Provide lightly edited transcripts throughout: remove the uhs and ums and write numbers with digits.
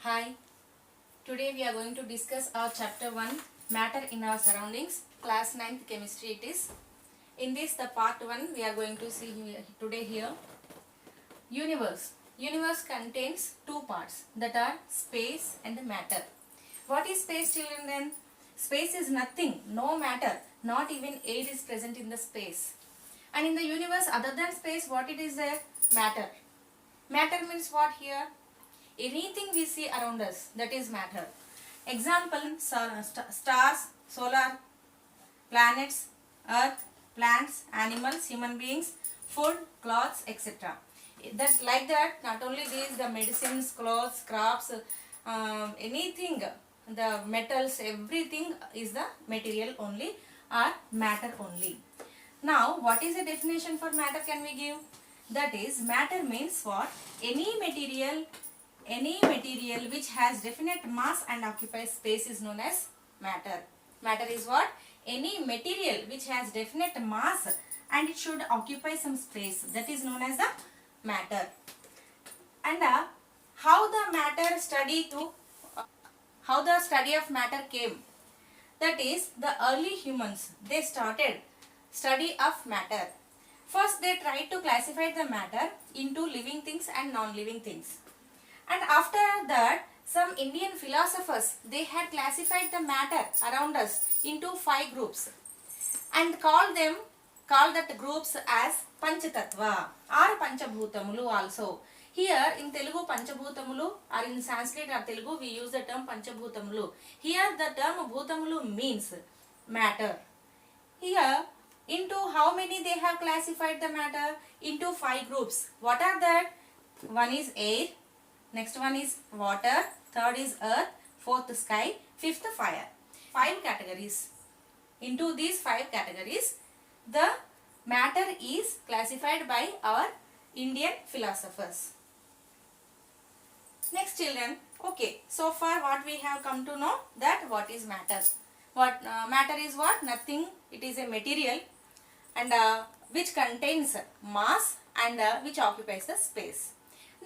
Hi, today we are going to discuss our chapter 1 matter in our surroundings, class 9th chemistry it is. In this the part 1 we are going to see today here. Universe. Universe contains two parts that are space and matter. What is space, children, then? Space is nothing, no matter, not even air is present in the space. And in the universe other than space, what it is there? Matter. Matter means what here? Anything we see around us, that is matter. Example, stars, solar, planets, earth, plants, animals, human beings, food, clothes, etc. Like that, not only these, the medicines, clothes, crops, anything, the metals, everything is the material only or matter only. Now, what is the definition for matter can we give? That is, matter means what? Any material which has definite mass and occupies space is known as matter. Matter is what? Any material which has definite mass and it should occupy some space, that is known as the matter. And how the study of matter came? That is, the early humans, they started study of matter. First they tried to classify the matter into living things and non-living things. And after that, some Indian philosophers, they had classified the matter around us into 5 groups and called that groups as Panchatattva or Panchabhutamulu also. Here in Telugu Panchabhutamulu, or in Sanskrit or Telugu we use the term Panchabhutamulu. Here the term Bhutamulu means matter. Here into how many they have classified the matter? Into 5 groups. What are that? One is air. Next one is water, third is earth, fourth sky, fifth fire. 5 categories. Into these 5 categories, the matter is classified by our Indian philosophers. Next, children, okay, so far what we have come to know, that what is matter. Matter is what? Nothing, it is a material and which contains mass and which occupies the space.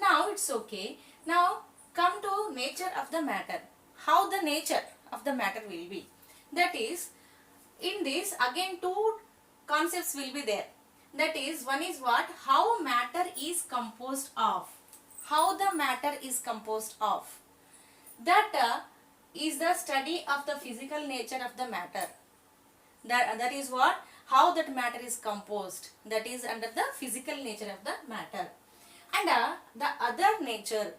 Now it's okay. Now come to nature of the matter. How the nature of the matter will be. That is, in this again 2 concepts will be there. That is, one is what? How matter is composed of. How the matter is composed of. That is the study of the physical nature of the matter. That is what? How that matter is composed. That is under the physical nature of the matter. And the other nature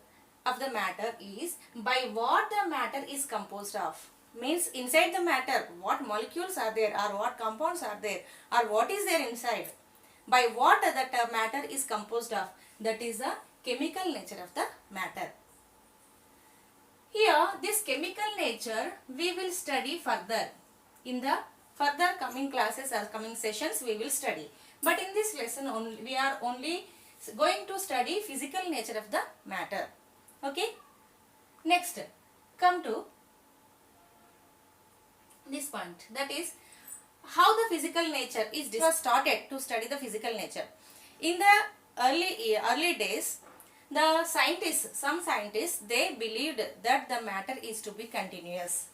of the matter is by what the matter is composed of. Means inside the matter, what molecules are there or what compounds are there or what is there inside. By what that matter is composed of. That is the chemical nature of the matter. Here this chemical nature we will study further. In the further coming classes or coming sessions we will study. But in this lesson we are only going to study physical nature of the matter. Okay. Next, come to this point. That is, how the physical nature is started to study the physical nature. In the early days, some scientists, they believed that the matter is to be continuous.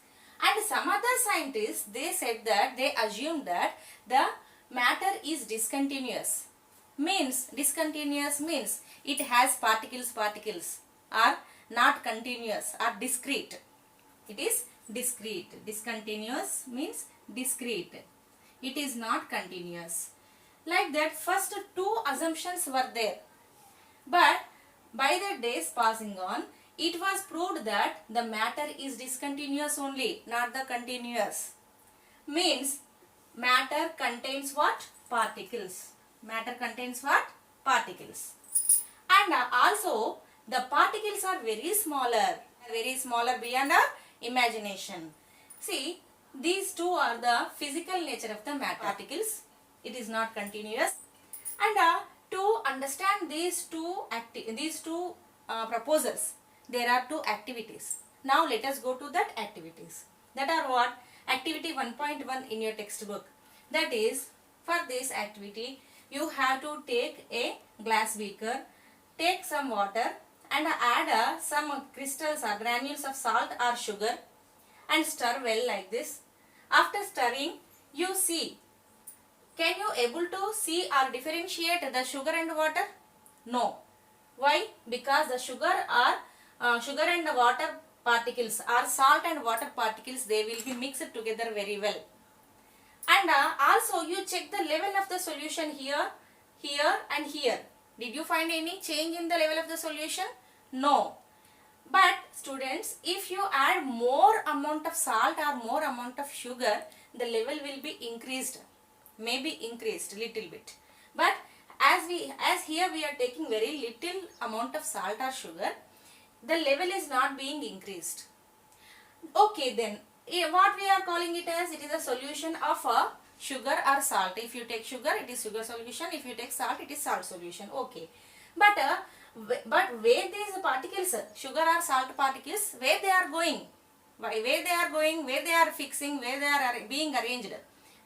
And some other scientists, they said that, they assumed that the matter is discontinuous. Discontinuous means it has particles are not continuous or discrete. It is discrete. Discontinuous means discrete. It is not continuous. Like that, first 2 assumptions were there. But by the days passing on, it was proved that the matter is discontinuous only, not the continuous. Means matter contains what? Particles. Matter contains what? Particles. And also the particles are very smaller beyond our imagination. See, these 2 are the physical nature of the matter. Particles, it is not continuous. And to understand these two proposals, there are 2 activities. Now let us go to that activities. That are what? Activity 1.1 in your textbook. That is, for this activity, you have to take a glass beaker, take some water and add some crystals or granules of salt or sugar and stir well like this. After stirring, you see, can you able to see or differentiate the sugar and water? No. Why? Because the sugar and the water particles or salt and water particles, they will be mixed together very well. And also you check the level of the solution here, here and here. Did you find any change in the level of the solution? No. But students, if you add more amount of salt or more amount of sugar, the level will be increased, maybe increased little bit. But as here we are taking very little amount of salt or sugar, the level is not being increased. Okay, then what we are calling it as, it is a solution of a sugar or salt. If you take sugar, it is sugar solution. If you take salt, it is salt solution. Okay, but where these particles, sugar or salt particles, where they are going, where they are going, where they are fixing, where they are being arranged,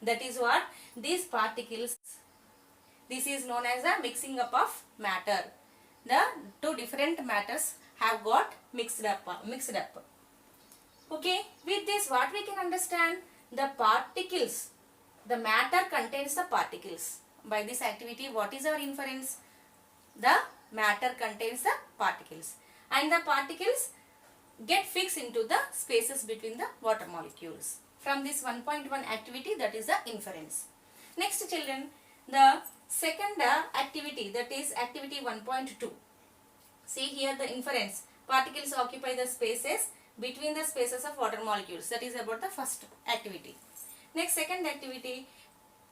that is what these particles, this is known as a mixing up of matter. The two different matters have got mixed up. Okay, with this what we can understand, the particles, the matter contains the particles. By this activity, what is our inference? The matter contains the particles, and the particles get fixed into the spaces between the water molecules. From this 1.1 activity, that is the inference. Next children, the second activity, that is activity 1.2. See here the inference. Particles occupy the spaces between the spaces of water molecules. That is about the first activity. Next, second activity,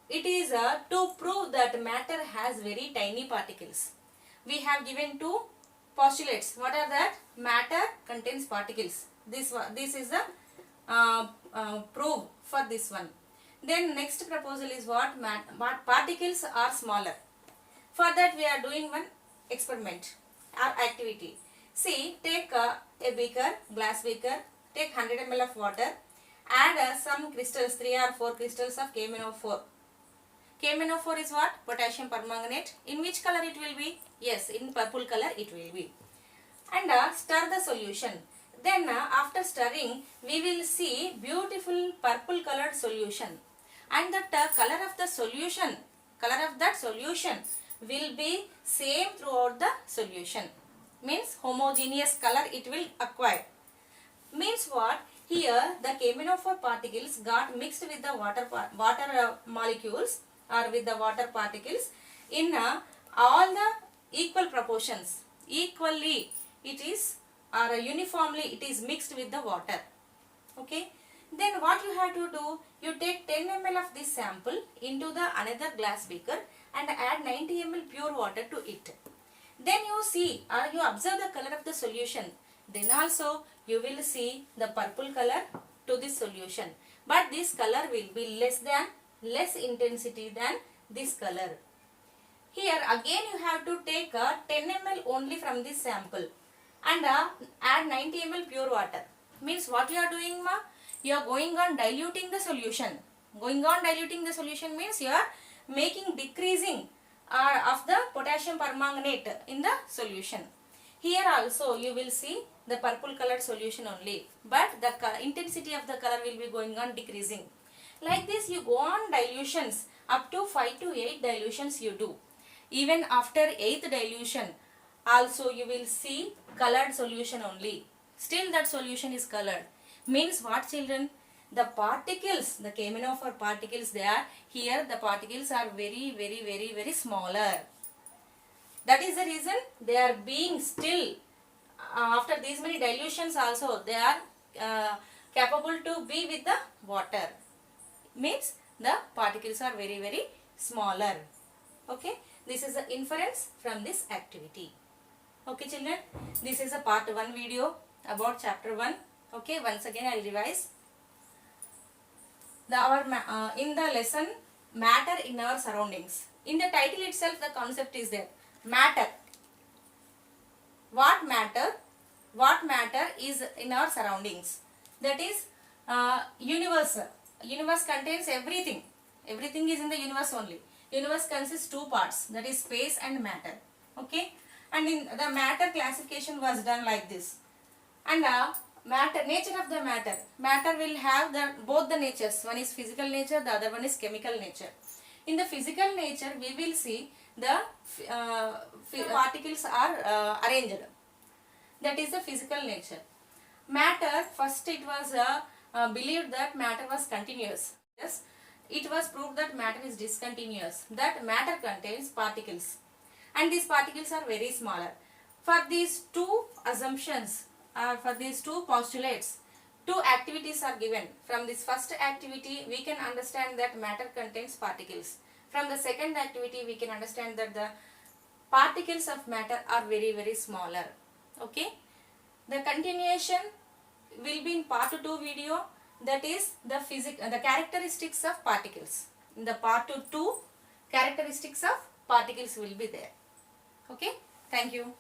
it is to prove that matter has very tiny particles. We have given two postulates. What are that? Matter contains particles. This is the proof for this one. Then next proposal is what particles are smaller. For that we are doing one experiment or activity. See, take a beaker, glass beaker, take 100 ml of water, add some crystals, 3 or 4 crystals of KMnO4. KMnO4 is what? Potassium permanganate. In which color it will be? Yes, in purple color it will be. And stir the solution. Then after stirring, we will see beautiful purple colored solution. And the color of that solution will be same throughout the solution. Means homogeneous color it will acquire. Means what? Here the KMnO4 particles got mixed with the water molecules or with the water particles in all the equal proportions. Equally it is or uniformly it is mixed with the water. Okay. Then what you have to do? You take 10 ml of this sample into the another glass beaker and add 90 ml pure water to it. Then you see or you observe the color of the solution. Then also you will see the purple color to this solution. But this color will be less intensity than this color. Here again you have to take 10 ml only from this sample and add 90 ml pure water. Means what you are doing, ma? You are going on diluting the solution. Going on diluting the solution means you are making decreasing of the potassium permanganate in the solution. Here also you will see the purple colored solution only, but the intensity of the color will be going on decreasing. Like this you go on dilutions up to 5 to 8 dilutions you do. Even after 8th dilution also you will see colored solution only. Still that solution is colored. Means what, children? The particles, the KMnO4 particles, they are here, the particles are very smaller. That is the reason they are being still after these many dilutions also they are capable to be with the water. Means the particles are very smaller. Okay, this is the inference from this activity. Okay children, this is a part 1 video about chapter 1. Okay, once again I will revise. In the lesson, matter in our surroundings. In the title itself the concept is there. Matter. What matter is in our surroundings. That is universe. Universe contains everything. Everything is in the universe only. Universe consists 2 parts, that is space and matter. Okay. and in the matter classification was done like this. And nature of the matter will have both the natures. One is physical nature, the other one is chemical nature. In the physical nature, we will see the particles are arranged. That is the physical nature. Matter, first it was believed that matter was continuous. Yes, it was proved that matter is discontinuous. That matter contains particles, and these particles are very smaller. For these two assumptions, for these two postulates, two activities are given. From this first activity, we can understand that matter contains particles. From the second activity, we can understand that the particles of matter are very, very smaller. Okay. The continuation will be in part 2 video, that is the characteristics of particles. In the part 2, characteristics of particles will be there. Okay. Thank you.